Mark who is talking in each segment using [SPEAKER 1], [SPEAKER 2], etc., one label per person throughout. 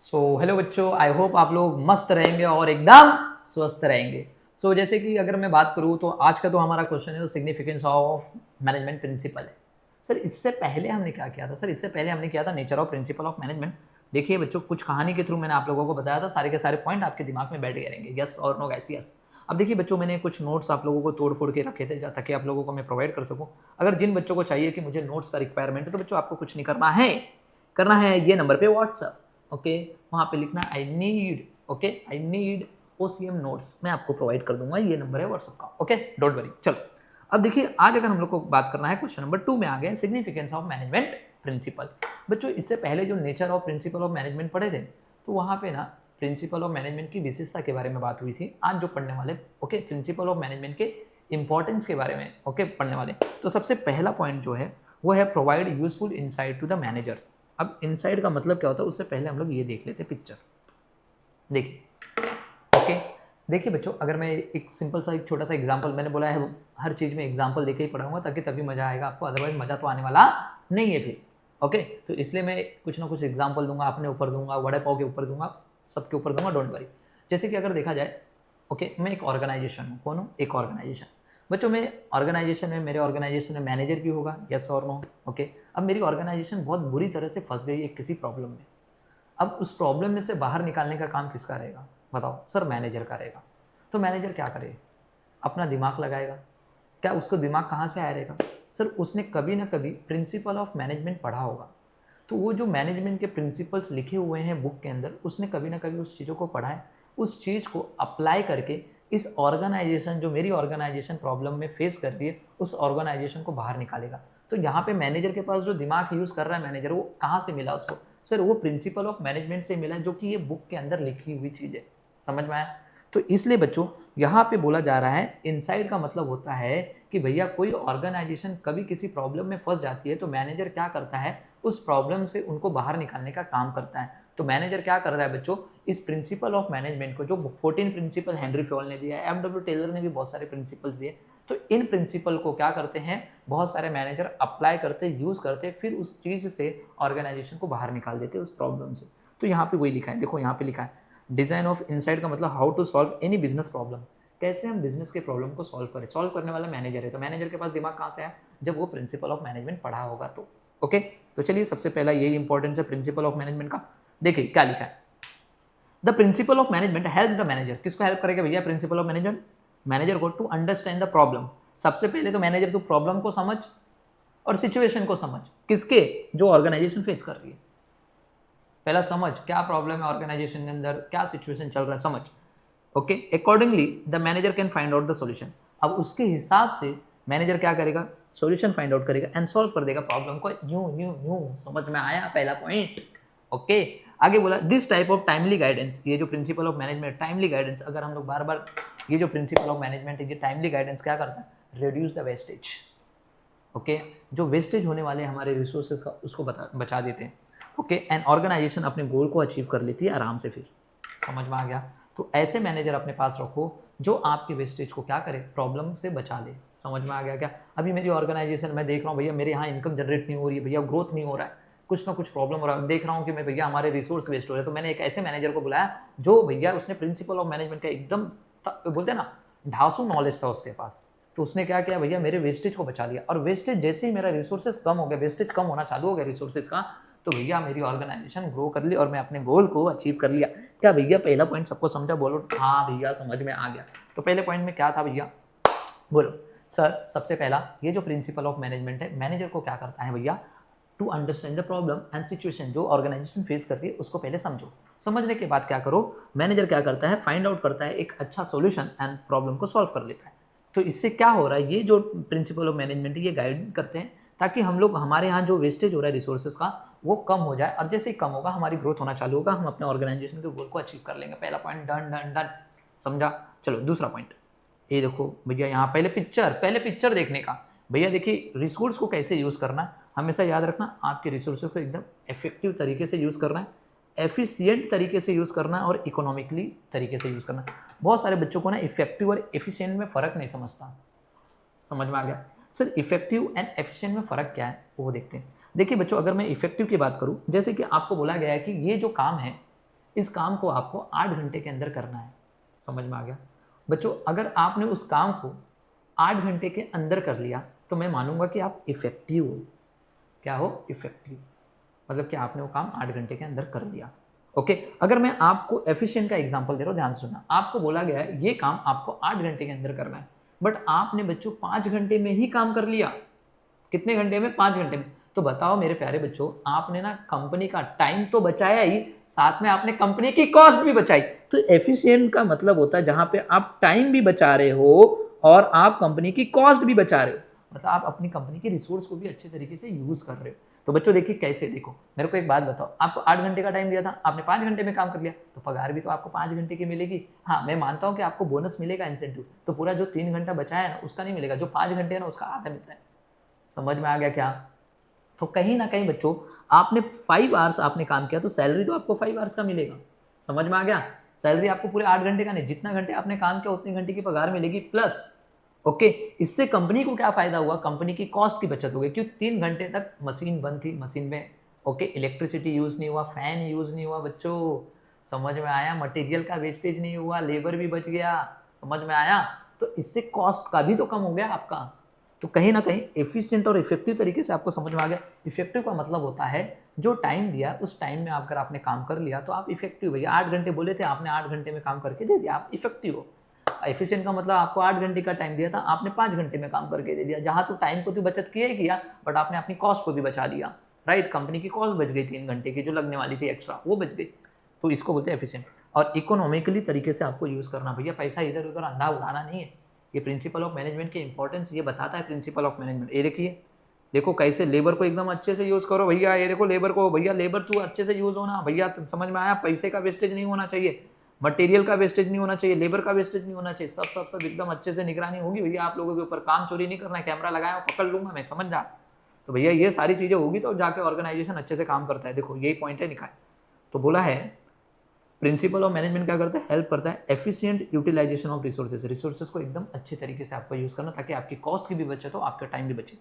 [SPEAKER 1] Hello बच्चों, I hope आप लोग मस्त रहेंगे और एकदम स्वस्थ रहेंगे। जैसे कि अगर मैं बात करूँ तो आज का तो हमारा क्वेश्चन है सिग्निफिकेंस ऑफ मैनेजमेंट प्रिंसिपल है। सर इससे पहले हमने क्या किया था? सर इससे पहले हमने किया था nature of principal of management. देखिए बच्चों, कुछ कहानी के थ्रू मैंने आप लोगों को बताया था, सारे के सारे पॉइंट आपके दिमाग में बैठ गए रहेंगे। यस और नो गाइस, यस। अब देखिए बच्चों, मैंने कुछ नोट्स आप लोगों को तोड़ फोड़ के रखे थे ताकि आप लोगों को मैं प्रोवाइड कर सकूं। अगर जिन बच्चों को चाहिए कि मुझे नोट्स का रिक्वायरमेंट है तो बच्चों आपको कुछ नहीं करना है ये नंबर पे व्हाट्सअप, ओके, वहाँ पे लिखना I need, okay, I need OCM notes, मैं आपको प्रोवाइड कर दूंगा। ये नंबर है व्हाट्सअप का, ओके, डोंट वरी। चलो अब देखिए, आज अगर हम लोग को बात करना है, क्वेश्चन नंबर 2 में आ गए सिग्निफिकेंस ऑफ मैनेजमेंट प्रिंसिपल। बच्चों इससे पहले जो nature of principal of management पढ़े थे तो वहाँ पे ना प्रिंसिपल ऑफ मैनेजमेंट की विशेषता के बारे में बात हुई थी। आज जो पढ़ने वाले, ओके, प्रिंसिपल ऑफ मैनेजमेंट के इंपॉर्टेंस के बारे में, ओके, पढ़ने वाले। तो सबसे पहला पॉइंट जो है वो है provide useful insight to the managers. अब इनसाइड का मतलब क्या होता है उससे पहले हम लोग ये देख लेते पिक्चर। देखिए, ओके, देखिए बच्चों, अगर मैं एक सिंपल सा एक छोटा सा एग्जांपल, मैंने बोला है हर चीज़ में एग्जांपल देके ही पढ़ाऊंगा ताकि तभी मज़ा आएगा आपको, अदरवाइज मज़ा तो आने वाला नहीं है फिर, ओके। तो इसलिए मैं कुछ ना कुछ एग्जांपल दूंगा, अपने ऊपर दूंगा, वड़े पाव के ऊपर दूंगा, सबके ऊपर दूंगा, डोंट वरी। जैसे कि अगर देखा जाए, ओके, मैं एक ऑर्गेनाइजेशन हूँ। कौन हूँ? एक ऑर्गेनाइजेशन। बच्चों मैं ऑर्गेनाइजेशन में, मेरे ऑर्गेनाइजेशन में मैनेजर भी होगा, यस और नो, ओके। अब मेरी ऑर्गेनाइजेशन बहुत बुरी तरह से फंस गई है किसी प्रॉब्लम में। अब उस प्रॉब्लम में से बाहर निकालने का काम किसका रहेगा? बताओ सर, मैनेजर का रहेगा। तो मैनेजर क्या करे? अपना दिमाग लगाएगा। क्या उसको दिमाग कहाँ से आया रहेगा? सर उसने कभी ना कभी प्रिंसिपल ऑफ मैनेजमेंट पढ़ा होगा। तो वो जो मैनेजमेंट के प्रिंसिपल्स लिखे हुए हैं बुक के अंदर, उसने कभी ना कभी उस चीज़ों को पढ़ा है, उस चीज़ को अप्लाई करके इस ऑर्गेनाइजेशन, जो मेरी ऑर्गेनाइजेशन प्रॉब्लम में फेस कर रही है, उस ऑर्गेनाइजेशन को बाहर निकालेगा। तो यहाँ पे मैनेजर के पास जो दिमाग यूज़ कर रहा है मैनेजर, वो कहाँ से मिला उसको? सर वो प्रिंसिपल ऑफ मैनेजमेंट से मिला, जो कि ये बुक के अंदर लिखी हुई चीज़ है। समझ में आया? तो इसलिए बच्चों यहाँ पे बोला जा रहा है इनसाइड का मतलब होता है कि भैया कोई ऑर्गेनाइजेशन कभी किसी प्रॉब्लम में फंस जाती है तो मैनेजर क्या करता है? उस प्रॉब्लम से उनको बाहर निकालने का काम करता है। तो मैनेजर क्या करता है बच्चों? इस प्रिंसिपल ऑफ मैनेजमेंट को, जो 14 प्रिंसिपल हेनरी फ्योल ने दिया है, एम.डब्ल्यू. टेलर ने भी बहुत सारे प्रिंसिपल्स दिए, तो इन प्रिंसिपल को क्या करते हैं? बहुत सारे मैनेजर अप्लाई करते, यूज करते, फिर उस चीज से ऑर्गेनाइजेशन को बाहर निकाल देते उस प्रॉब्लम से। तो यहाँ पे वही लिखा है, देखो यहाँ पे लिखा है डिजाइन ऑफ इनसाइड का मतलब how to solve any business problem. कैसे हम बिजनेस के प्रॉब्लम को सॉल्व करें? सॉल्व करने वाला मैनेजर है, तो मैनेजर के पास दिमाग कहाँ से आया? जब वो प्रिंसिपल ऑफ मैनेजमेंट पढ़ा होगा तो, ओके। तो चलिए सबसे पहला यही इंपॉर्टेंस है प्रिंसिपल ऑफ मैनेजमेंट का। देखिए क्या लिखा है, the principal of management help the manager. किसको हेल्प करेगा भैया? प्रिंसिपल ऑफ मैनेजमेंट मैनेजर को टू अंडरस्टैंड द प्रॉब्लम। सबसे पहले तो मैनेजर तू प्रॉब्लम को समझ और सिचुएशन को समझ, किसके? जो ऑर्गेनाइजेशन फेस कर रही है। पहला समझ क्या प्रॉब्लम है ऑर्गेनाइजेशन के अंदर, क्या सिचुएशन चल रहा है, समझ, okay. Accordingly the manager can find out the solution. अब उसके हिसाब से मैनेजर क्या करेगा? सॉल्यूशन फाइंड आउट करेगा एंड सॉल्व कर देगा प्रॉब्लम को। यूं यूं यूं, समझ में आया पहला पॉइंट, ओके। आगे बोला this type of timely guidance. ये जो principle of management timely guidance, अगर हम लोग बार बार, ये जो प्रिंसिपल ऑफ मैनेजमेंट है, ये टाइमली गाइडेंस क्या करता है? Reduce the wastage, okay. जो वेस्टेज होने वाले हमारे रिसोर्सेज का, उसको बचा देते हैं, ओके। एंड ऑर्गेनाइजेशन अपने गोल को अचीव कर लेती है आराम से। फिर समझ में आ गया? तो ऐसे मैनेजर अपने पास रखो जो आपके वेस्टेज को क्या करे? प्रॉब्लम से बचा ले। समझ में आ गया क्या? अभी मेरी ऑर्गेनाइजेशन, मैं देख रहा हूँ भैया मेरे यहाँ इनकम जनरेट नहीं हो रही है, भैया ग्रोथ नहीं हो रहा है, कुछ ना कुछ प्रॉब्लम हो रहा है, देख रहा हूँ कि मैं भैया हमारे रिसोर्स वेस्ट हो रहे हैं। तो मैंने एक ऐसे मैनेजर को बुलाया जो भैया उसने प्रिंसिपल ऑफ मैनेजमेंट का एकदम बोलते हैं ना ढासू नॉलेज था उसके पास। तो उसने क्या किया भैया? मेरे वेस्टेज को बचा लिया। और वेस्टेज जैसे ही मेरा रिसोर्सेज कम हो गया, वेस्टेज कम होना चालू हो गया रिसोर्सेज का, तो भैया मेरी ऑर्गेनाइजेशन ग्रो कर ली और मैं अपने गोल को अचीव कर लिया। क्या भैया पहला पॉइंट सबको समझा? बोलो हाँ भैया समझ में आ गया। तो पहले पॉइंट में क्या था भैया? बोलो सर। सबसे पहला ये जो प्रिंसिपल ऑफ मैनेजमेंट है, मैनेजर को क्या करता है भैया? To understand the problem and situation. जो ऑर्गेनाइजेशन फेस कर रही है उसको पहले समझो, समझने के बाद क्या करो? मैनेजर क्या करता है? फाइंड आउट करता है एक अच्छा सॉल्यूशन एंड प्रॉब्लम को सॉल्व कर लेता है। तो इससे क्या हो रहा है? ये जो प्रिंसिपल ऑफ मैनेजमेंट है ये गाइड करते हैं ताकि हम लोग, हमारे यहाँ जो वेस्टेज हो रहा है रिसोर्सेज का, वो कम हो जाए, और जैसे ही कम होगा हमारी ग्रोथ होना चालू होगा, हम अपने ऑर्गेनाइजेशन के गोल को अचीव कर लेंगे। पहला पॉइंट डन डन डन, समझा? चलो दूसरा पॉइंट, ये देखो भैया यहाँ पहले पिक्चर देखने का। भैया देखिए रिसोर्स को कैसे यूज़ करना है, हमेशा याद रखना, आपके रिसोर्सेज को एकदम इफेक्टिव तरीके से यूज़ करना है, एफिशिएंट तरीके से यूज़ करना है और इकोनॉमिकली तरीके से यूज़ करना है। बहुत सारे बच्चों को ना इफेक्टिव और एफिशिएंट में फ़र्क नहीं समझता। समझ में आ गया? सर इफेक्टिव एंड एफिशिएंट में फ़र्क क्या है वो देखते हैं। देखिए बच्चों, अगर मैं इफेक्टिव की बात करूँ, जैसे कि आपको बोला गया है कि ये जो काम है इस काम को आपको 8 घंटे के अंदर करना है। समझ में आ गया बच्चों? अगर आपने उस काम को 8 घंटे के अंदर कर लिया तो मैं मानूंगा कि आप इफेक्टिव हो। क्या हो? इफेक्टिव, मतलब कि आपने वो काम 8 घंटे के अंदर कर लिया। ओके, अगर मैं आपको एफिशिएंट का एग्जांपल दे रहा हूँ, ध्यान सुनना। आपको बोला गया है ये काम आपको 8 घंटे के अंदर करना है, बट आपने बच्चों 5 घंटे में ही काम कर लिया। कितने घंटे में? 5 घंटे में। तो बताओ मेरे प्यारे बच्चों, आपने ना कंपनी का टाइम तो बचाया ही, साथ में आपने कंपनी की कॉस्ट भी बचाई। तो एफिशिएंट का मतलब होता है जहां पे आप टाइम भी बचा रहे हो और आप कंपनी की कॉस्ट भी बचा रहे हो, मतलब आप अपनी कंपनी के रिसोर्स को भी अच्छे तरीके से यूज कर रहे हो। तो बच्चों देखिए कैसे, देखो मेरे को एक बात बताओ, आपको 8 घंटे का टाइम दिया था, आपने 5 घंटे में काम कर लिया, तो पगार भी तो आपको 5 घंटे की मिलेगी। हाँ, मैं मानता हूँ कि आपको बोनस मिलेगा, इंसेंटिव, तो पूरा जो 3 घंटा बचाया है ना उसका नहीं मिलेगा, जो 5 घंटे है ना उसका आधा मिलता है। समझ में आ गया क्या? तो कहीं ना कहीं बच्चों आपने 5 आवर्स आपने काम किया तो सैलरी तो आपको 5 आवर्स का मिलेगा। समझ में आ गया? सैलरी आपको पूरे 8 घंटे का नहीं, जितना घंटे आपने काम किया उतने घंटे की पगार मिलेगी प्लस। ओके, इससे कंपनी को क्या फायदा हुआ? कंपनी की कॉस्ट की बचत हो गई, क्योंकि 3 घंटे तक मशीन बंद थी, मशीन में ओके इलेक्ट्रिसिटी यूज नहीं हुआ, फैन यूज नहीं हुआ बच्चों। समझ में आया? मटेरियल का वेस्टेज नहीं हुआ, लेबर भी बच गया। समझ में आया? तो इससे कॉस्ट का भी तो कम हो गया आपका। तो कहीं ना कहीं एफिशिएंट और इफेक्टिव तरीके से आपको समझ में आ गया। इफेक्टिव का मतलब होता है जो टाइम दिया उस टाइम में अगर आपने काम कर लिया तो आप इफेक्टिव। भैया 8 घंटे बोले थे, आपने 8 घंटे में काम करके दे दिया, आप इफेक्टिव हो। एफिशिएंट का मतलब आपको 8 घंटे का टाइम दिया था, आपने 5 घंटे में काम करके दे दिया। जहां तो टाइम को तो बचत किया ही किया, बट आपने अपनी कॉस्ट को भी बचा लिया। राइट, कंपनी की कॉस्ट बच गई, 3 घंटे की जो लगने वाली थी एक्स्ट्रा वो बच गई। तो इसको बोलते हैं एफिशिएंट। और इकोनॉमिकली तरीके से आपको यूज करना, भैया पैसा इधर उधर अंधा उड़ाना नहीं है। ये प्रिंसिपल ऑफ मैनेजमेंट की इंपॉर्टेंस ये बताता है। प्रिंसिपल ऑफ मैनेजमेंट ये देखिए, देखो कैसे लेबर को एकदम अच्छे से यूज करो भैया। ये देखो लेबर को, भैया लेबर तू अच्छे से यूज होना भैया। समझ में आया? पैसे का वेस्टेज नहीं होना चाहिए, मटेरियल का वेस्टेज नहीं होना चाहिए, लेबर का वेस्टेज नहीं होना चाहिए। सब सब सब एकदम अच्छे से निगरानी होगी भैया आप लोगों के ऊपर। काम चोरी नहीं करना है, कैमरा लगाया पकड़ लूंगा मैं, समझ जा। तो भैया ये सारी चीजें होगी तो जाके ऑर्गेनाइजेशन अच्छे से काम करता है। देखो यही पॉइंट है, लिखा है। तो बोला है प्रिंसिपल ऑफ मैनेजमेंट क्या करता है? हेल्प करता है efficient utilisation of resources. Resources को एकदम अच्छे तरीके से आपको यूज करना, ताकि आपकी कॉस्ट की भी बचत हो, आपका टाइम भी बचे।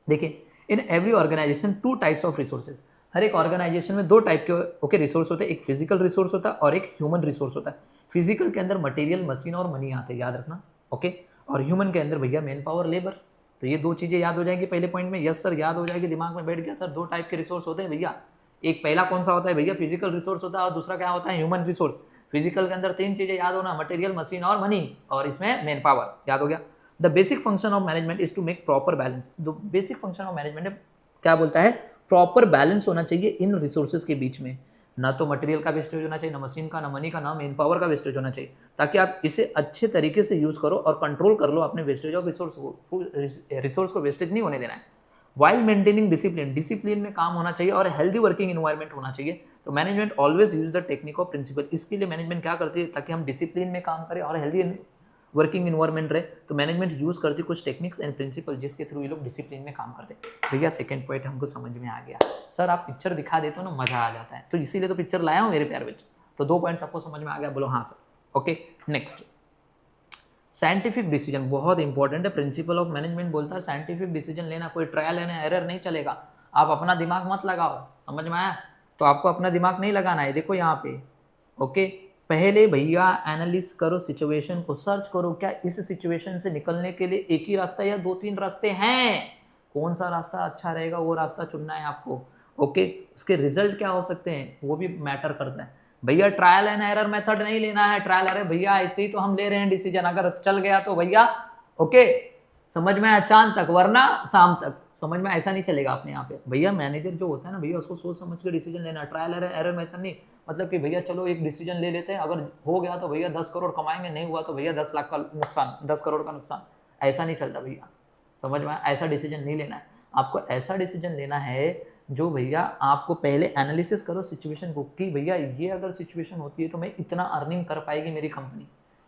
[SPEAKER 1] देखिए, in every organization 2 types of resources. हर एक ऑर्गेनाइजेशन में 2 टाइप के रिसोर्स होते हैं। एक फिजिकल रिसोर्स होता है और एक ह्यूमन रिसोर्स होता है। फिजिकल के अंदर मटेरियल, मशीन और मनी आते हैं, याद रखना। ओके, और ह्यूमन के अंदर भैया मैन पावर, लेबर। तो ये 2 चीजें याद हो जाएंगी पहले पॉइंट में। यस सर, याद हो जाएगी, दिमाग में बैठ गया सर। 2 टाइप के रिसोर्स होते हैं भैया। एक पहला कौन सा होता है भैया? फिजिकल रिसोर्स होता है, और दूसरा क्या होता है? Human resource. फिजिकल के अंदर 3 चीजें याद होना, मटेरियल, मशीन और मनी, और इसमें मैन पावर। याद हो गया? The basic function of management is to make proper balance. The basic function of management क्या बोलता है? प्रॉपर बैलेंस होना चाहिए इन रिसोर्सेज के बीच में। ना तो मटेरियल का वेस्टेज होना चाहिए, ना मशीन का, ना मनी का, ना मैन पावर का वेस्टेज होना चाहिए, ताकि आप इसे अच्छे तरीके से यूज करो और कंट्रोल कर लो अपने वेस्टेज ऑफ रिसोर्स को। रिसोर्स को वेस्टेज नहीं होने देना है। वाइल मेंटेनिंग डिसिप्लिन, डिसिप्लिन में काम होना चाहिए और हेल्दी वर्किंग इन्वायरमेंट होना चाहिए। तो management always use the technique of principle. इसके लिए मैनेजमेंट क्या करती है? ताकि हम डिसिप्लिन में काम करें और हेल्दी वर्किंग इन्वायरमेंट रहे, तो मैनेजमेंट यूज करती कुछ टेक्निक्स एंड प्रिंसिपल जिसके थ्रू ये लोग डिसिप्लिन में काम करते हैं। भैया सेकंड पॉइंट हमको समझ में आ गया। सर आप पिक्चर दिखा देते हो ना, मजा आ जाता है, तो इसीलिए तो पिक्चर लाया हूँ मेरे प्यारे बच्चों। तो 2 पॉइंट्स आपको समझ में आ गया? बोलो हाँ sir. Okay, next scientific decision बहुत इंपॉर्टेंट है। प्रिंसिपल ऑफ मैनेजमेंट बोलता है साइंटिफिक डिसीजन लेना, कोई ट्रायल एंड एरर नहीं चलेगा। आप अपना दिमाग मत लगाओ। समझ में आया? तो आपको अपना दिमाग नहीं लगाना है। देखो यहाँ पे ओके, पहले भैया एनालिस करो सिचुएशन को, सर्च करो क्या इस सिचुएशन से निकलने के लिए एक ही रास्ता या 2-3 रास्ते हैं। कौन सा रास्ता अच्छा रहेगा वो रास्ता चुनना है आपको। ओके, उसके रिजल्ट क्या हो सकते हैं वो भी मैटर करता है। भैया ट्रायल एंड एरर मेथड नहीं लेना है। ट्रायल एरर भैया ऐसे ही तो हम ले रहे हैं डिसीजन, अगर चल गया तो भैया ओके समझ में आया, चांद तक वरना शाम तक। समझ में, ऐसा नहीं चलेगा अपने यहाँ पे। भैया मैनेजर जो होता है ना भैया, उसको सोच समझ के डिसीजन लेना। ट्रायल एरर मेथड नहीं, मतलब कि भैया चलो एक डिसीजन ले लेते हैं, अगर हो गया तो भैया 10 करोड़ कमाएंगे, नहीं हुआ तो भैया 10 लाख का नुकसान, 10 करोड़ का नुकसान। ऐसा नहीं चलता भैया। समझ में, ऐसा डिसीजन नहीं लेना है आपको। ऐसा डिसीजन लेना है जो भैया आपको पहले एनालिसिस करो सिचुएशन को, कि भैया ये अगर सिचुएशन होती है तो मैं इतना अर्निंग कर पाएगी मेरी कंपनी,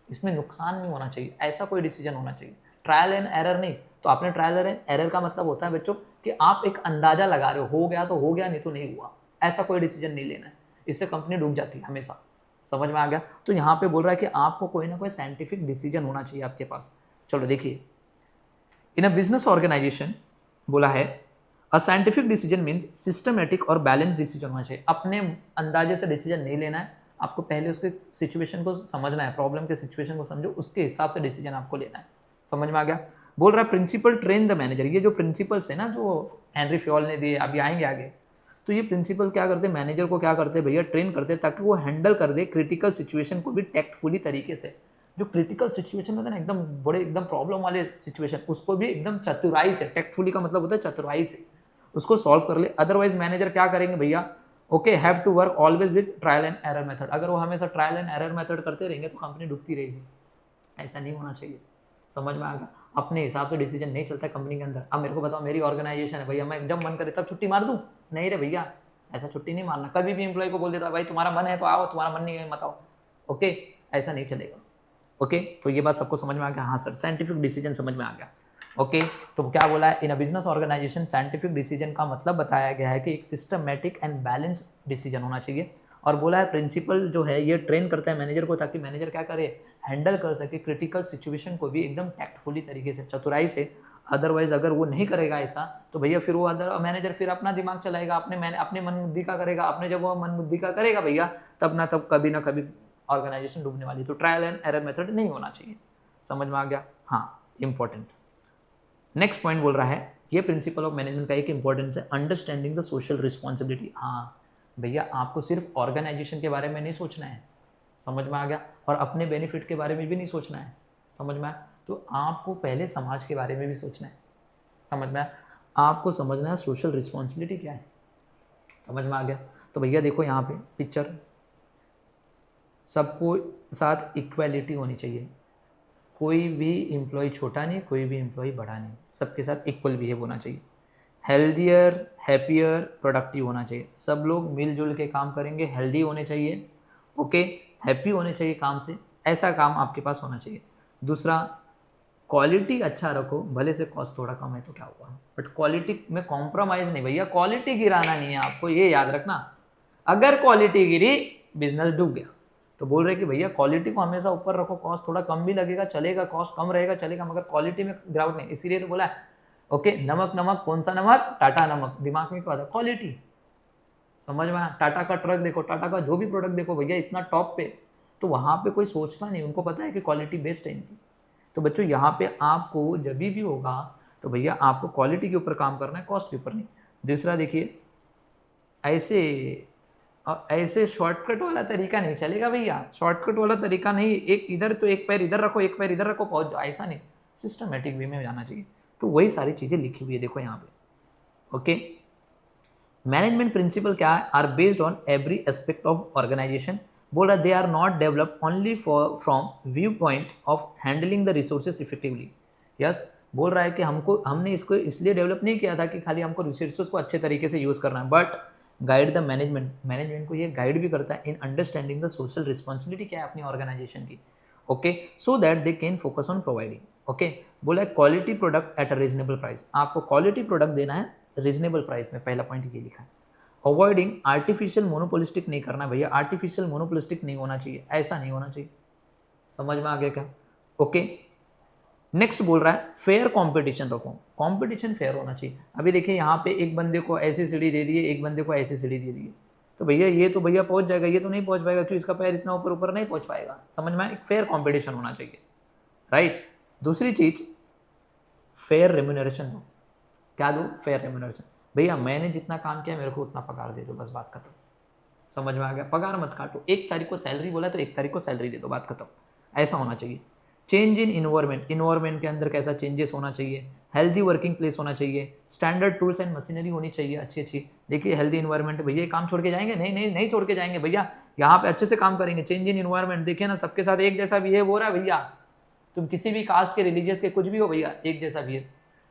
[SPEAKER 1] इसमें नुकसान नहीं होना चाहिए, ऐसा कोई डिसीजन होना चाहिए। ट्रायल एंड एरर नहीं। तो आपने ट्रायल एंड एरर का मतलब होता है बच्चों कि आप एक अंदाजा लगा रहे हो गया तो हो गया, नहीं तो नहीं हुआ। ऐसा कोई डिसीजन नहीं लेना है, इससे कंपनी डूब जाती है हमेशा। समझ में आ गया? तो यहाँ पे बोल रहा है कि आपको कोई ना कोई साइंटिफिक डिसीजन होना चाहिए आपके पास। चलो देखिए, इन अ बिजनेस ऑर्गेनाइजेशन बोला है a scientific decision means systematic और बैलेंस डिसीजन होना चाहिए। अपने अंदाजे से डिसीजन नहीं लेना है, आपको पहले उसके सिचुएशन को समझना है, प्रॉब्लम के सिचुएशन को समझो, उसके हिसाब से डिसीजन आपको लेना है। समझ में आ गया? बोल रहा है प्रिंसिपल ट्रेन द मैनेजर। ये जो प्रिंसिपल्स है ना जो हेनरी फ्योल ने दिए, अभी आएंगे आगे, तो ये प्रिंसिपल क्या करते हैं, मैनेजर को क्या करते हैं भैया, ट्रेन करते हैं ताकि वो हैंडल कर दे क्रिटिकल सिचुएशन को भी टैक्टफुली तरीके से। जो क्रिटिकल सिचुएशन होता है ना, एकदम बड़े एकदम प्रॉब्लम वाले सिचुएशन, उसको भी एकदम चतुराई से, टैक्टफुली का मतलब होता है चतुराई से उसको सॉल्व कर ले। अदरवाइज मैनेजर क्या करेंगे भैया, okay have to work always with trial and error method. अगर वो हमेशा ट्रायल एंड एरर मेथड करते रहेंगे तो कंपनी डूबती रहेगी। ऐसा नहीं होना चाहिए। समझ में आ गया? अपने हिसाब से डिसीजन नहीं चलता कंपनी के अंदर। अब मेरे को बताओ, मेरी ऑर्गेनाइजेशन है भैया, मैं जब मन करे तब छुट्टी मार दूं? नहीं रे भैया, ऐसा छुट्टी नहीं मारना। कभी भी एम्प्लॉय को बोल देता भाई तुम्हारा मन है तो आओ, तुम्हारा मन नहीं है मत आओ। ओके, ऐसा नहीं चलेगा। ओके, तो ये बात सबको समझ में आ गया? हाँ सर, साइंटिफिक डिसीजन समझ में आ गया। ओके, तो क्या बोला है, in a business organization scientific decision का मतलब बताया गया है कि एक सिस्टमेटिक एंड बैलेंस डिसीजन होना चाहिए। और बोला है प्रिंसिपल जो है ये ट्रेन करता है मैनेजर को ताकि मैनेजर क्या करे, हैंडल कर सके क्रिटिकल सिचुएशन को भी एकदम टैक्टफुली तरीके से, चतुराई से। अदरवाइज अगर वो नहीं करेगा ऐसा तो भैया फिर वो अदर मैनेजर फिर अपना दिमाग चलाएगा, अपने मन बुद्धि का करेगा। अपने जब वो मन बुद्धि का करेगा भैया, तब ना तब कभी ना कभी ऑर्गेनाइजेशन डूबने वाली। तो ट्रायल एंड एरर मेथड नहीं होना चाहिए। समझ में आ गया? हाँ, इंपॉर्टेंट। नेक्स्ट पॉइंट बोल रहा है, ये प्रिंसिपल ऑफ मैनेजमेंट का एक इंपॉर्टेंस है, अंडरस्टैंडिंग द सोशल रिस्पॉन्सिबिलिटी। हाँ भैया, आपको सिर्फ ऑर्गेनाइजेशन के बारे में नहीं सोचना है। समझ में आ गया? और अपने बेनिफिट के बारे में भी नहीं सोचना है। समझ में आया? तो आपको पहले समाज के बारे में भी सोचना है। समझ में आया? आपको समझना है सोशल रिस्पॉन्सिबिलिटी क्या है। समझ में आ गया? तो भैया देखो यहाँ पे पिक्चर, सबको साथ इक्वालिटी होनी चाहिए। कोई भी एम्प्लॉय छोटा नहीं, कोई भी एम्प्लॉय बड़ा नहीं, सबके साथ इक्वल बिहेव होना चाहिए। हेल्दियर, हैप्पियर, प्रोडक्टिव होना चाहिए। सब लोग मिलजुल के काम करेंगे, हेल्दी होने चाहिए, ओके, हैप्पी होने चाहिए काम से, ऐसा काम आपके पास होना चाहिए। दूसरा, क्वालिटी अच्छा रखो, भले से कॉस्ट थोड़ा कम है तो क्या हुआ, बट क्वालिटी में कॉम्प्रोमाइज़ नहीं भैया, क्वालिटी गिराना नहीं है आपको, ये याद रखना। अगर क्वालिटी गिरी, बिजनेस डूब गया। तो बोल रहे कि भैया क्वालिटी को हमेशा ऊपर रखो, कॉस्ट थोड़ा कम भी लगेगा चलेगा, कॉस्ट कम रहेगा चलेगा, मगर क्वालिटी में गिरावट नहीं। इसीलिए तो बोला है ओके, नमक नमक, कौन सा नमक, टाटा नमक। दिमाग में क्या आता है, क्वालिटी। समझ में आया? टाटा का ट्रक देखो, टाटा का जो भी प्रोडक्ट देखो भैया, इतना टॉप पे, तो वहाँ पे कोई सोचता नहीं, उनको पता है कि क्वालिटी बेस्ट है इनकी। तो बच्चों यहाँ पे आपको जब भी होगा तो भैया आपको क्वालिटी के ऊपर काम करना है, कॉस्ट के ऊपर नहीं। दूसरा देखिए, ऐसे शॉर्टकट वाला तरीका नहीं चलेगा भैया, शॉर्टकट वाला तरीका नहीं, एक इधर तो एक पैर इधर रखो, एक पैर इधर रखो, पहुंच जाओ, ऐसा नहीं, सिस्टमेटिक वे में जाना चाहिए। तो वही सारी चीज़ें लिखी हुई है देखो यहाँ पे। ओके, मैनेजमेंट प्रिंसिपल क्या है, are based on every aspect of organisation. बोल रहा they are not develop only for from view point of handling the resources effectively. Yes, बोल रहा है कि हमने इसको इसलिए डेवलप नहीं किया था कि खाली हमको रिसोर्सेज को अच्छे तरीके से यूज़ करना है, बट गाइड द मैनेजमेंट को ये गाइड भी करता है in understanding the social responsibility क्या है अपनी ऑर्गेनाइजेशन की। Okay, so that they can focus on providing. Okay, बोला quality product at a reasonable price. आपको क्वालिटी प्रोडक्ट देना है रीजनेबल प्राइस में, पहला पॉइंट ये लिखा है। अवॉइडिंग आर्टिफिशियल मोनोपोलिस्टिक नहीं करना भैया, आर्टिफिशियल मोनोपोलिस्टिक नहीं होना चाहिए, ऐसा नहीं होना चाहिए। समझ में आ गया क्या? ओके, नेक्स्ट बोल रहा है फेयर कंपटीशन रखो, कंपटीशन फेयर होना चाहिए। अभी देखिए यहाँ पे एक बंदे को ऐसी सीढ़ी दे दी है, एक बंदे को ऐसी सीढ़ी दे दी है, तो भैया ये तो भैया पहुंच जाएगा, ये तो नहीं पहुंच पाएगा, क्यों, इसका पैर इतना ऊपर ऊपर नहीं पहुंच पाएगा। समझ में, एक फेयर कंपटीशन होना चाहिए, राइट। दूसरी चीज, फेयर रेम्यूनरेशन दो। क्या दो? Fair remuneration. भैया मैंने जितना काम किया मेरे को उतना पगार दे दो, बस बात खत्म। समझ में आ गया? पगार मत काटो, 1 तारीख को सैलरी बोला तो 1 तारीख को सैलरी दे दो, बात खत्म, ऐसा होना चाहिए। चेंज इन इन्वायरमेंट के अंदर कैसा चेंजेस होना चाहिए, हेल्दी वर्किंग प्लेस होना चाहिए, स्टैंडर्ड टूल्स एंड मशीनरी होनी चाहिए अच्छी अच्छी। देखिए हेल्दी इन्वायरमेंट, भैया काम छोड़ के जाएंगे? नहीं नहीं नहीं छोड़ के जाएंगे भैया, यहाँ पे अच्छे से काम करेंगे। चेंज इन इन्वायरमेंट, देखिए ना सबके साथ एक जैसा बिहेव हो रहा है भैया, तुम किसी भी कास्ट के, रिलीजियस के, कुछ भी हो भैया, एक जैसा बिहेव।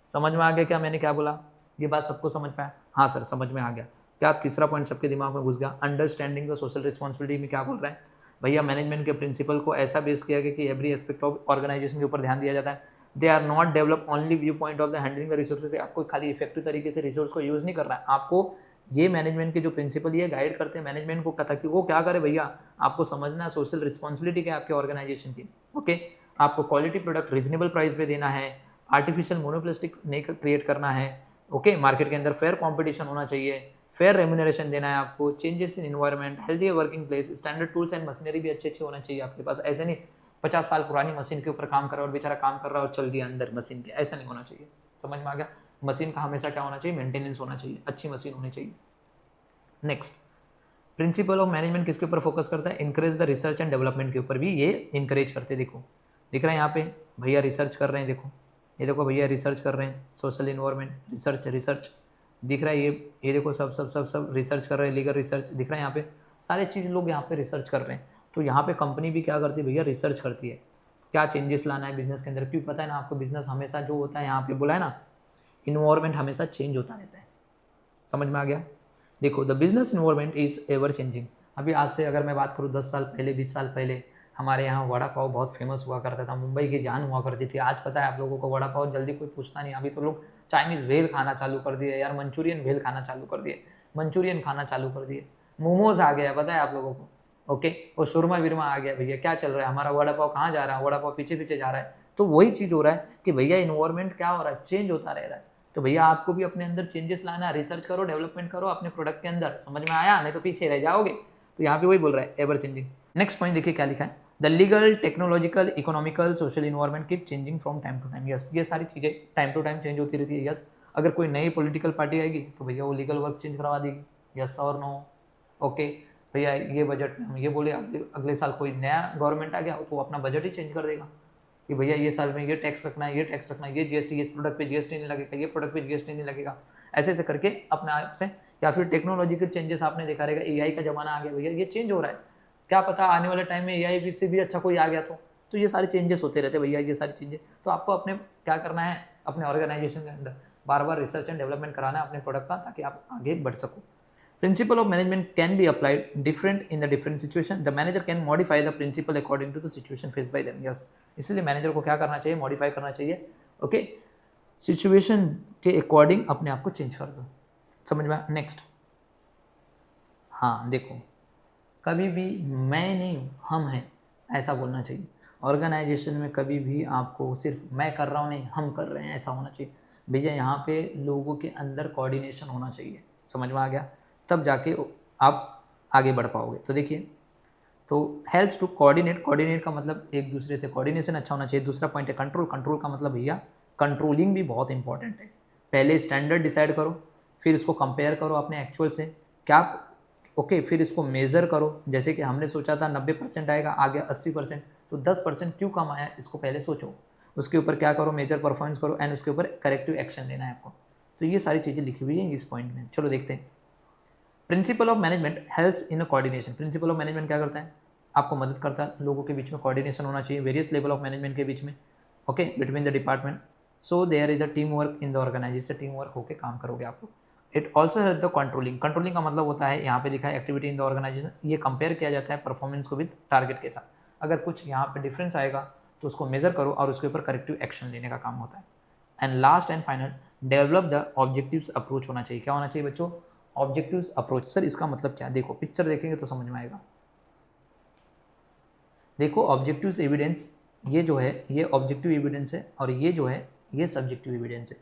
[SPEAKER 1] समझ में आ गया क्या मैंने क्या बोला? ये बात सबको समझ पाया? हाँ सर समझ में आ गया। क्या तीसरा पॉइंट सबके दिमाग में घुस गया? अंडरस्टैंडिंग द सोशल रिस्पॉन्सिबिलिटी में क्या बोल रहा है भैया, मैनेजमेंट के प्रिंसिपल को ऐसा बेस किया गया कि एवरी एस्पेक्ट ऑफ ऑर्गेनाइजेशन के ऊपर ध्यान दिया जाता है। They are not develop only view point of the handling the resources. आपको खाली इफेक्टिव तरीके से रिसोर्स को यूज़ नहीं करना है, आपको ये मैनेजमेंट के जो प्रिंसिपल ये गाइड करते हैं मैनेजमेंट को, ताकि वो क्या करे भैया, आपको समझना है सोशल रिस्पॉन्सिबिलिटी क्या है आपके ऑर्गेनाइजेशन की। ओके, आपको क्वालिटी प्रोडक्ट रीजनेबल प्राइस पे देना है, आर्टिफिशियल मोनोप्लास्टिक नहीं क्रिएट करना है, ओके मार्केट के अंदर फेयर कंपटीशन होना चाहिए, फेयर रेम्यूनरेशन देना है आपको, changes in environment, healthy working place, standard tools and machinery भी अच्छे होना चाहिए आपके पास। ऐसे नहीं 50 साल पुरानी मशीन के ऊपर काम कर रहा है और बेचारा काम कर रहा है और चल दिया अंदर मशीन के, ऐसा नहीं होना चाहिए। समझ में आ गया? मशीन का हमेशा क्या होना चाहिए, मेंटेनेंस होना चाहिए, अच्छी मशीन होनी चाहिए। नेक्स्ट, प्रिंसिपल ऑफ मैनेजमेंट किसके ऊपर फोकस करता है, encourage the research and development के ऊपर भी ये इंकरेज करते हैं। देखो दिख रहा है यहाँ पे भैया रिसर्च कर रहे हैं, देखो ये देखो भैया रिसर्च कर रहे हैं, सोशल इन्वायरमेंट रिसर्च रिसर्च दिख रहा है, ये देखो सब सब सब सब रिसर्च कर रहे हैं, लीगल रिसर्च दिख रहा है यहाँ पे, सारे चीज़ लोग यहाँ पे रिसर्च कर रहे हैं। तो यहाँ पे कंपनी भी क्या करती है भैया, रिसर्च करती है, क्या चेंजेस लाना है बिजनेस के अंदर, क्योंकि पता है ना आपको बिजनेस हमेशा जो होता है यहाँ पे बोला है ना, इन्वायरमेंट हमेशा चेंज होता रहता है। समझ में आ गया? देखो the business environment is ever changing. अभी आज से अगर मैं बात करूँ 10 साल पहले 20 साल पहले हमारे यहाँ वड़ा पाव बहुत फेमस हुआ करता था, मुंबई की जान हुआ करती थी। आज पता है आप लोगों को वड़ा पाव जल्दी कोई पूछता नहीं। अभी तो लोग चाइनीज़ भेल खाना चालू कर दिए यार, मंचूरियन भेल खाना चालू कर दिए, मंचूरियन खाना चालू कर दिए, मोमोज आ गया पता है आप लोगों को। ओके और शुरमा विरमा आ गया, भैया क्या चल रहा है, हमारा वड़ा पाव कहाँ जा रहा है, वड़ा पाव पीछे पीछे जा रहा है। तो वही चीज़ हो रहा है कि भैया इन्वायरमेंट क्या हो रहा है, चेंज होता रह रहा है। तो भैया आपको भी अपने अंदर चेंजेस लाना है, रिसर्च करो, डेवलपमेंट करो अपने प्रोडक्ट के अंदर। समझ में आया? नहीं तो पीछे रह जाओगे। तो यहाँ पे वही बोल रहा है एवर चेंजिंग। नेक्स्ट पॉइंट देखिए क्या लिखा है, the legal technological economical social environment keep changing from time to time. Yes ये सारी चीज़ें टाइम टू टाइम चेंज होती रहती है। यस अगर कोई नई पॉलिटिकल पार्टी आएगी तो भैया वो लीगल वर्क चेंज करवा देगी। यस और नो? ओके भैया ये बजट में हम ये बोले अगले साल कोई नया गवर्नमेंट आ गया तो वो अपना बजट ही चेंज कर देगा कि भैया ये साल में ये टैक्स रखना है, ये टैक्स रखना है, ये जीएसटी, इस प्रोडक्ट पे जीएसटी नहीं लगेगा, ये प्रोडक्ट पे जीएसटी नहीं लगेगा, ऐसे ऐसे करके अपने आप से। या फिर टेक्नोलॉजिकल चेंजेस आपने देखा रहेगा, एआई का जमाना आ गया भैया, ये चेंज हो रहा है, क्या पता आने वाले टाइम में एआई से भी अच्छा कोई आ गया तो ये सारे चेंजेस होते रहते भैया, ये सारी चेंजेस। तो आपको अपने क्या करना है, अपने ऑर्गेनाइजेशन के अंदर बार बार रिसर्च एंड डेवलपमेंट कराना है अपने प्रोडक्ट का, ताकि आप आगे बढ़ सको। Principle of management can be applied different in the different situation. The manager can modify the principle according to the situation faced by them. Yes, इसलिए मैनेजर को क्या करना चाहिए, मॉडिफाई करना चाहिए। ओके सिचुएशन के अकॉर्डिंग अपने आप को चेंज कर दो। समझ में? नेक्स्ट, हाँ देखो कभी भी मैं नहीं हूँ हम हैं ऐसा बोलना चाहिए। ऑर्गेनाइजेशन में कभी भी आपको सिर्फ मैं कर रहा हूँ नहीं हम कर रहे हैं ऐसा होना चाहिए भैया। यहाँ पे लोगों के अंदर कोऑर्डिनेशन होना चाहिए। समझ में आ गया? तब जाके आप आगे बढ़ पाओगे। तो देखिए तो हेल्प्स टू कोऑर्डिनेट, कोऑर्डिनेट का मतलब एक दूसरे से कोऑर्डिनेशन अच्छा होना चाहिए। दूसरा पॉइंट है कंट्रोल, कंट्रोल का मतलब भैया कंट्रोलिंग भी बहुत इंपॉर्टेंट है। पहले स्टैंडर्ड डिसाइड करो, फिर इसको कंपेयर करो अपने एक्चुअल से क्या, ओके फिर इसको मेज़र करो। जैसे कि हमने सोचा था 90% आएगा, आ गया 80%, तो 10% क्यों कम आया इसको पहले सोचो, उसके ऊपर क्या करो, मेजर परफॉर्मेंस करो एंड उसके ऊपर करेक्टिव एक्शन लेना है आपको। तो ये सारी चीज़ें लिखी हुई हैं इस पॉइंट में। चलो देखते हैं। Principal of management helps in a coordination. Principal of management क्या करता है, आपको मदद करता है, लोगों के बीच में कोऑर्डिनेशन होना चाहिए, वेरियस लेवल ऑफ मैनेजमेंट के बीच में, okay between the department, so there is a team work in the organisation, team work होकर काम करोगे आप लोग। It also help the controlling, controlling का मतलब होता है यहाँ पे लिखा है एक्टिविटी इन द ऑर्गेनाइजेशन, ये कंपेयर किया जाता है परफॉर्मेंस को विद टारगेट के साथ। अगर कुछ यहाँ पे डिफरेंस आएगा तो उसको मेजर करो और उसके ऊपर करेक्टिव एक्शन लेने का काम होता है। And last and final, develop the objectives approach होना चाहिए। क्या होना चाहिए बच्चों? Objectives approach. सर इसका मतलब क्या? देखो पिक्चर देखेंगे तो समझ में आएगा। देखो ऑब्जेक्टिव्स एविडेंस, ये जो है ये ऑब्जेक्टिव एविडेंस है और ये जो है ये सब्जेक्टिव एविडेंस है।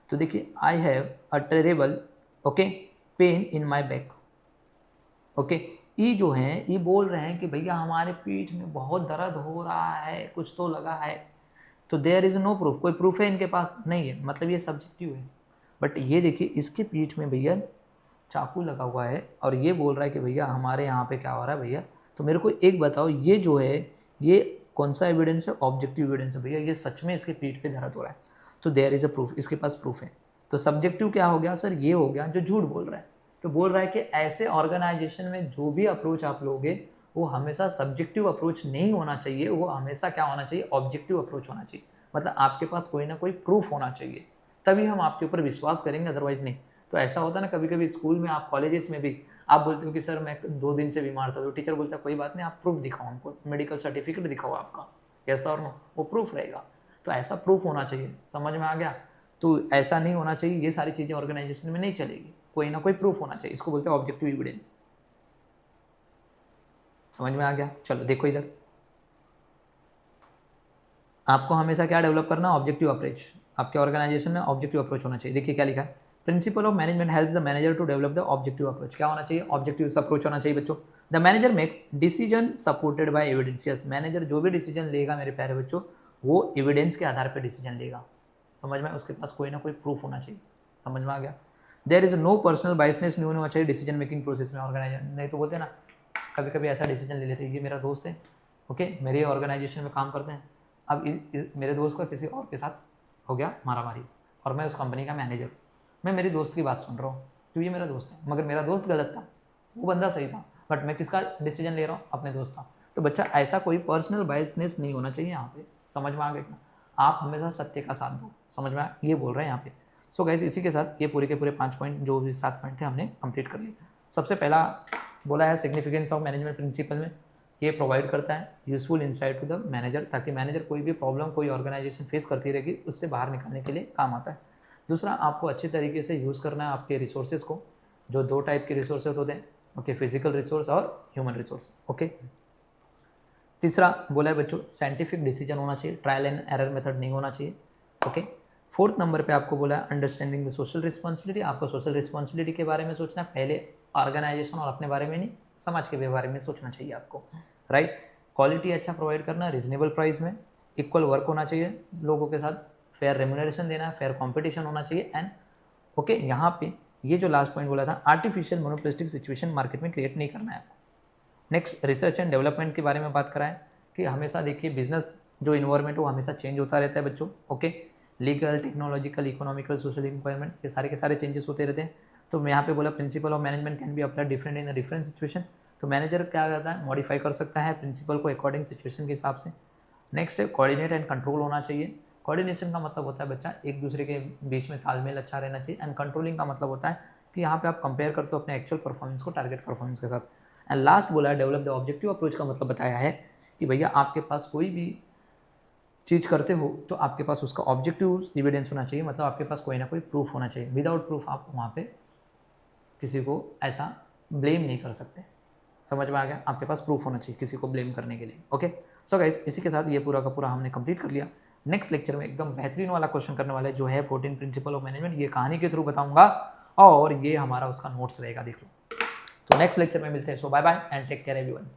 [SPEAKER 1] तो देखिए I have a terrible okay pain in my back, okay ये जो है ये बोल रहे हैं कि भैया हमारे पीठ में बहुत दर्द हो रहा है, कुछ तो लगा है। तो देयर इज़ नो प्रूफ, कोई प्रूफ है इनके पास नहीं है, मतलब ये सब्जेक्टिव है। बट ये देखिए इसके पीठ में भैया चाकू लगा हुआ है और ये बोल रहा है कि भैया हमारे यहाँ पे क्या हो रहा है भैया। तो मेरे को एक बताओ ये जो है ये कौन सा एविडेंस है? ऑब्जेक्टिव एविडेंस है भैया, ये सच में इसके पीठ पे दर्द हो रहा है। तो देयर इज़ अ प्रूफ, इसके पास प्रूफ है। तो सब्जेक्टिव क्या हो गया सर? ये हो गया जो झूठ बोल रहा है। तो बोल रहा है कि ऐसे ऑर्गेनाइजेशन में जो भी अप्रोच आप लोगे वो हमेशा सब्जेक्टिव अप्रोच नहीं होना चाहिए, वो हमेशा क्या होना चाहिए? ऑब्जेक्टिव अप्रोच होना चाहिए। मतलब आपके पास कोई ना कोई प्रूफ होना चाहिए, तभी हम आपके ऊपर विश्वास करेंगे, अदरवाइज नहीं। तो ऐसा होता है ना कभी कभी स्कूल में, आप कॉलेजेस में भी आप बोलते हो कि सर मैं 2 दिन से बीमार था, तो टीचर बोलता है कोई बात नहीं, आप प्रूफ दिखाओ हमको, मेडिकल सर्टिफिकेट दिखाओ आपका, यस और नो, वो प्रूफ रहेगा। तो ऐसा प्रूफ होना चाहिए। समझ में आ गया? तो ऐसा नहीं होना चाहिए, ये सारी चीज़ें ऑर्गेनाइजेशन में नहीं चलेगी, कोई ना कोई प्रूफ होना चाहिए, इसको बोलते हैं ऑब्जेक्टिव एविडेंस। समझ में आ गया? चलो देखो इधर, आपको हमेशा क्या डेवलप करना? Objective approach. आपके ऑर्गेनाइजेशन में ऑब्जेक्टिव अप्रोच होना चाहिए। देखिए क्या लिखा है, principle of management helps the manager to develop the objective approach. क्या होना चाहिए? ऑब्जेक्टिव अप्रोच होना चाहिए बच्चों। The manager makes decision supported by evidence. Yes, manager जो भी डिसीजन लेगा मेरे प्यारे बच्चों, वो एविडेंस के आधार पर डिसीजन लेगा। समझ में? उसके पास कोई ना कोई प्रूफ होना चाहिए। समझ में आ गया? There is no personal biasness नहीं होना चाहिए डिसीजन मेकिंग प्रोसेस में ऑर्गेनाइजर। नहीं तो बोलते हैं ना, कभी कभी ऐसा डिसीजन ले लेते हैं, ये मेरा दोस्त है, ओके, मेरे ऑर्गेनाइजेशन में काम करते हैं, अब मेरे दोस्त का किसी और के साथ हो गया मारामारी और मैं उस कंपनी का मैनेजर, मैं मेरे दोस्त की बात सुन रहा हूँ क्योंकि ये मेरा दोस्त है, मगर मेरा दोस्त गलत था, वो बंदा सही था, बट मैं किसका डिसीजन ले रहा हूँ? अपने दोस्त का। तो बच्चा ऐसा कोई पर्सनल बायसनेस नहीं होना चाहिए यहाँ पे। समझ में आ गया? आप हमेशा सत्य का साथ दो। समझ में ये बोल रहे हैं यहाँ पे। सो गाइस, इसी के साथ ये पूरे के पूरे 5 पॉइंट, जो भी 7 पॉइंट थे, हमने कंप्लीट कर लिए। सबसे पहला बोला है सिग्निफिकेंस ऑफ मैनेजमेंट प्रिंसिपल में, ये प्रोवाइड करता है useful insight to the manager, ताकि मैनेजर कोई भी प्रॉब्लम कोई ऑर्गेनाइजेशन फेस करती रहेगी उससे बाहर निकलने के लिए काम आता है। दूसरा, आपको अच्छे तरीके से यूज़ करना है आपके रिसोर्सेज को, जो 2 टाइप के रिसोर्सेज होते हैं, ओके, फिजिकल रिसोर्स और ह्यूमन रिसोर्स, ओके। तीसरा बोला है बच्चों साइंटिफिक डिसीजन होना चाहिए, ट्रायल एंड एरर मेथड नहीं होना चाहिए, ओके। 4th नंबर पे आपको बोला है अंडरस्टैंडिंग द सोशल रिस्पॉन्सिबिलिटी। आपको सोशल रिस्पॉन्सिबिलिटी के बारे में सोचना है, पहले ऑर्गेनाइजेशन और अपने बारे में नहीं, समाज के बारे में सोचना चाहिए आपको, राइट। क्वालिटी अच्छा प्रोवाइड करना, रीजनेबल प्राइस में, इक्वल वर्क होना चाहिए लोगों के साथ, फेयर रेम्यूनरेशन देना है, फेयर कॉम्पिटिशन होना चाहिए, एंड ओके, यहाँ पे ये जो लास्ट पॉइंट बोला था, आर्टिफिशियल मोनोपोलिस्टिक सिचुएशन मार्केट में क्रिएट नहीं करना है आपको। नेक्स्ट, रिसर्च एंड डेवलपमेंट के बारे में बात कराएं कि हमेशा देखिए बिजनेस जो इन्वायरमेंट वो हमेशा चेंज होता रहता है बच्चों, okay. Legal, technological, economical, social requirement, ये सारे के सारे चेंजेस होते रहते हैं। तो मैं यहाँ पे बोला principal of management can be apply different in a different situation. तो मैनेजर क्या करता है? मॉडिफाई कर सकता है प्रिंसिपल को अकॉर्डिंग सिचुएशन के हिसाब से। नेक्स्ट है कोऑर्डिनेट एंड कंट्रोल होना चाहिए। कोऑर्डिनेशन का मतलब होता है बच्चा एक दूसरे के बीच में तालमेल अच्छा रहना चाहिए, एंड कंट्रोलिंग का मतलब होता है कि यहाँ पे आप कंपेयर करते हो अपने एक्चुअल परफॉर्मेंस को टारगेट परफॉर्मेंस के साथ। एंड लास्ट बोला है डेवलप द ऑब्जेक्टिव अप्रोच का मतलब बताया है कि भैया आपके पास कोई भी चीज़ करते हो तो आपके पास उसका ऑब्जेक्टिव एविडेंस होना चाहिए, मतलब आपके पास कोई ना कोई प्रूफ होना चाहिए। विदाउट प्रूफ आप वहाँ पे किसी को ऐसा ब्लेम नहीं कर सकते। समझ में आ गया? आपके पास प्रूफ होना चाहिए किसी को ब्लेम करने के लिए, ओके। सो गाइस, इसी के साथ ये पूरा का पूरा हमने कंप्लीट कर लिया। नेक्स्ट लेक्चर में एकदम बेहतरीन वाला क्वेश्चन करने वाला है, जो है 14 प्रिंसिपल ऑफ मैनेजमेंट। ये कहानी के थ्रू बताऊंगा और ये हमारा उसका नोट्स रहेगा, देख लो। तो नेक्स्ट लेक्चर में मिलते हैं। So bye bye and take care everyone.